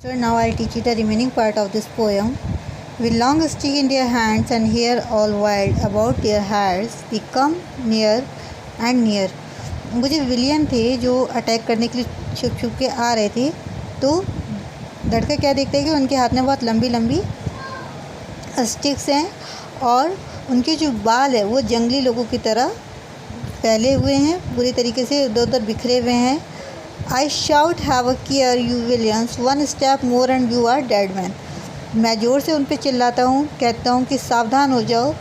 So now I'll teach you the remaining part of this poem. With long stick in their hands and hair all wild about their hairs, they come near and near. वो जो विलियन थे जो attack करने के लिए छुप छुप के आ रहे थे, तो लड़का क्या देखता है कि उनके हाथ में बहुत लंबी लंबी स्टिक्स हैं और उनके जो बाल है वो जंगली लोगों की तरह फैले हुए हैं, पूरी तरीके से इधर उधर बिखरे हुए हैं. I shout have a care you villains, one step more and you are dead man. मैं ज़ोर से उन पर चिल्लाता हूँ, कहता हूँ कि सावधान हो जाओ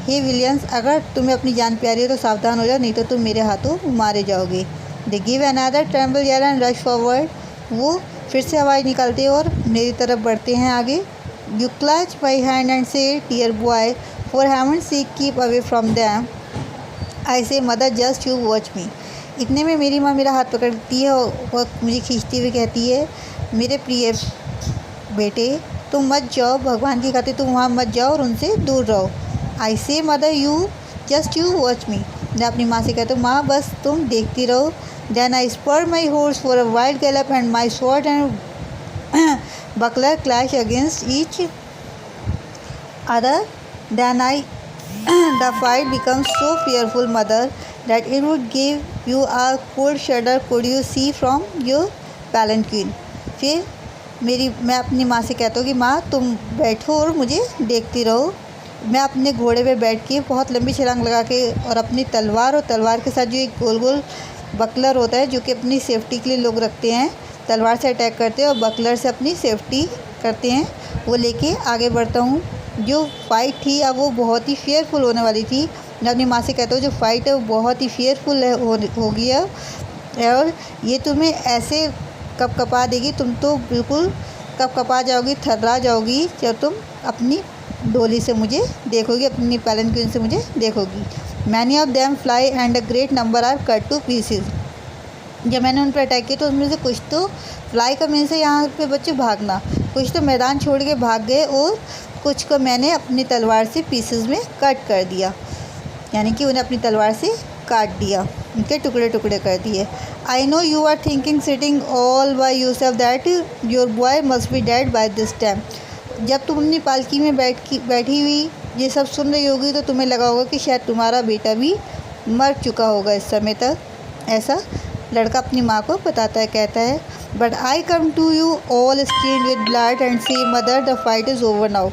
हे विलियंस, अगर तुम्हें अपनी जान प्यारी है तो सावधान हो जाओ, नहीं तो तुम मेरे हाथों मारे जाओगे. They give another tremble yell and rush forward. वो फिर से आवाज़ निकालते हैं और मेरी तरफ बढ़ते हैं आगे. You clutch my hand and say dear boy for heaven's sake keep away from them. I say mother just you watch me. इतने में मेरी माँ मेरा हाथ पकड़ती है और मुझे खींचती हुई कहती है, मेरे प्रिय बेटे तुम मत जाओ, भगवान की खातिर तुम वहाँ मत जाओ और उनसे दूर रहो. आई say mother just you watch मी. मैं अपनी माँ से कहती हूँ, माँ बस तुम देखती रहो. Then I spur my horse for a wild gallop and my sword and buckler clash against each other. Then I the fight becomes so fearful, mother, that it would give you a cold shudder could you see from your palanquin. फिर मैं अपनी माँ से कहता हूँ कि माँ तुम बैठो और मुझे देखती रहो. मैं अपने घोड़े पे बैठ के बहुत लंबी छलांग लगा के और अपनी तलवार और तलवार के साथ जो एक गोल गोल बकलर होता है जो कि अपनी सेफ्टी के लिए लोग रखते हैं, तलवार से अटैक करते हैं और बकलर से अपनी सेफ्टी करते हैं, वो लेके आगे बढ़ता हूँ. जो फ़ाइट थी अब वो बहुत ही फेयरफुल होने वाली थी. मैं अपनी माँ से कहता हूँ जो फ़ाइट है वो बहुत ही फेयरफुल हो गई है और ये तुम्हें ऐसे कपकपा देगी, तुम तो बिल्कुल कपकपा जाओगी, थर्रा जाओगी जब तुम अपनी डोली से मुझे देखोगी, अपनी पैलेंक्विन से मुझे देखोगी. Many of them fly and a great number are cut to pieces. जब मैंने उन पर अटैक किया तो उनमें से कुछ तो फ्लाई का मीन से यहाँ पे बच्चे भागना, कुछ तो मैदान छोड़ के भाग गए और कुछ को मैंने अपनी तलवार से पीसेस में कट कर दिया, यानी कि उन्हें अपनी तलवार से काट दिया, उनके टुकड़े टुकड़े कर दिए. I know you are thinking sitting all by yourself that your boy must be dead by this time. जब तुम अपनी पालकी में बैठी हुई ये सब सुन रही होगी तो तुम्हें लगा होगा कि शायद तुम्हारा बेटा भी मर चुका होगा इस समय तक. ऐसा लड़का अपनी माँ को बताता है, कहता है, but I come to you all stained with blood and say mother the fight is over now.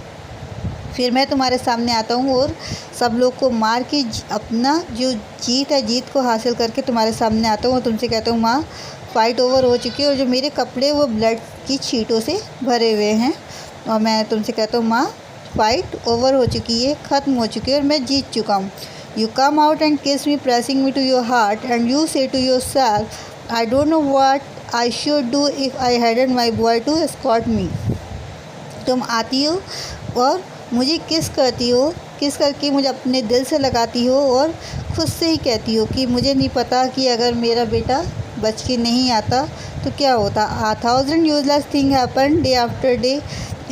फिर मैं तुम्हारे सामने आता हूँ और सब लोग को मार के अपना जो जीत है, जीत को हासिल करके तुम्हारे सामने आता हूँ और तुमसे कहता हूँ माँ फ़ाइट ओवर हो चुकी है और जो मेरे कपड़े वो ब्लड की छींटों से भरे हुए हैं. और मैं तुमसे कहता हूँ माँ फ़ाइट ओवर हो चुकी है, ख़त्म हो चुकी है और मैं जीत चुका हूँ. You come out and kiss me pressing me to your heart and you say to yourself I don't know what I should do if I hadn't my boy to escort me. तुम आती हो और मुझे किस करती हो, किस करके मुझे अपने दिल से लगाती हो और खुद से ही कहती हो कि मुझे नहीं पता कि अगर मेरा बेटा बच के नहीं आता तो क्या होता. 1000 useless thing happen day after day.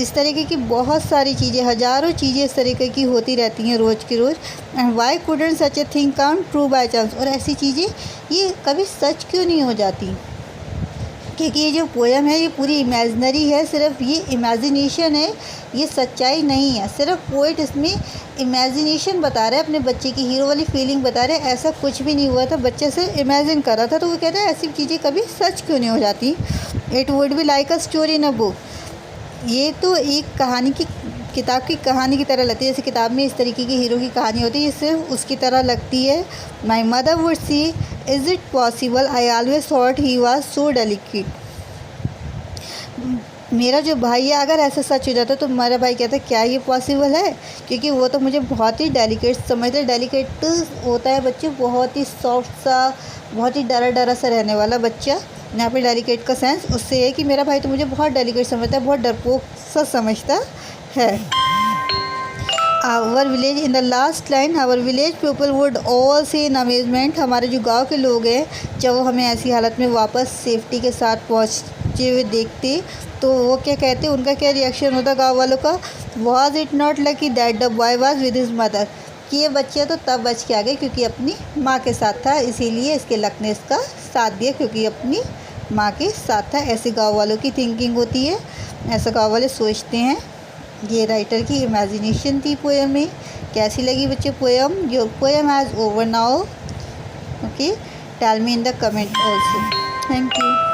इस तरीके की बहुत सारी चीज़ें, हज़ारों चीज़ें इस तरीके की होती रहती हैं रोज़ की रोज़. And why couldn't such a thing come true by chance. और ऐसी चीज़ें ये कभी सच क्यों नहीं हो जाती, क्योंकि ये जो पोएम है ये पूरी इमेजिनरी है, सिर्फ ये इमेजिनेशन है, ये सच्चाई नहीं है. सिर्फ पोइट इसमें इमेजिनेशन बता रहा है, अपने बच्चे की हीरो वाली फीलिंग बता रहे हैं. ऐसा कुछ भी नहीं हुआ था, बच्चे से इमेजिन कर रहा था. तो वो कहता है ऐसी चीज़ें कभी सच क्यों नहीं हो जाती. It would be like a story in a book. ये तो एक कहानी की किताब की कहानी की तरह लगती है. जैसे किताब में इस तरीके की हीरो की कहानी होती है, ये सिर्फ उसकी तरह लगती है. My mother would see is it possible I always thought he was so delicate. मेरा जो भाई है अगर ऐसा सच हो जाता तो मेरा भाई कहता क्या ये पॉसिबल है, क्योंकि वो तो मुझे बहुत ही डेलिकेट समझते. डेलिकेट होता है बच्चे, बहुत ही सॉफ्ट सा, बहुत ही डरा डरा सा रहने वाला बच्चा. यहाँ पे डेलिकेट का सेंस उससे है कि मेरा भाई तो मुझे बहुत डेलिकेट समझता है, बहुत डरपोक सा समझता है. Our village in the last line our village people would all say in amazement. हमारे जो गांव के लोग हैं जब वो हमें ऐसी हालत में वापस सेफ्टी के साथ पहुंचे हुए देखते तो वो क्या कहते, उनका क्या रिएक्शन होता गांव वालों का. Was it not lucky that the boy was with his mother. कि ये बच्चा तो तब बच के आ गए क्योंकि अपनी माँ के साथ था, इसीलिए इसके लक ने इसका साथ दिया क्योंकि अपनी माँ के साथ था। ऐसे गाँव वालों की थिंकिंग होती है, ऐसा गाँव वाले सोचते हैं। ये राइटर की इमेजिनेशन थी पोएम में। कैसी लगी बच्चे poem? Your poem has over now. Okay, tell me in the comment also. Thank you.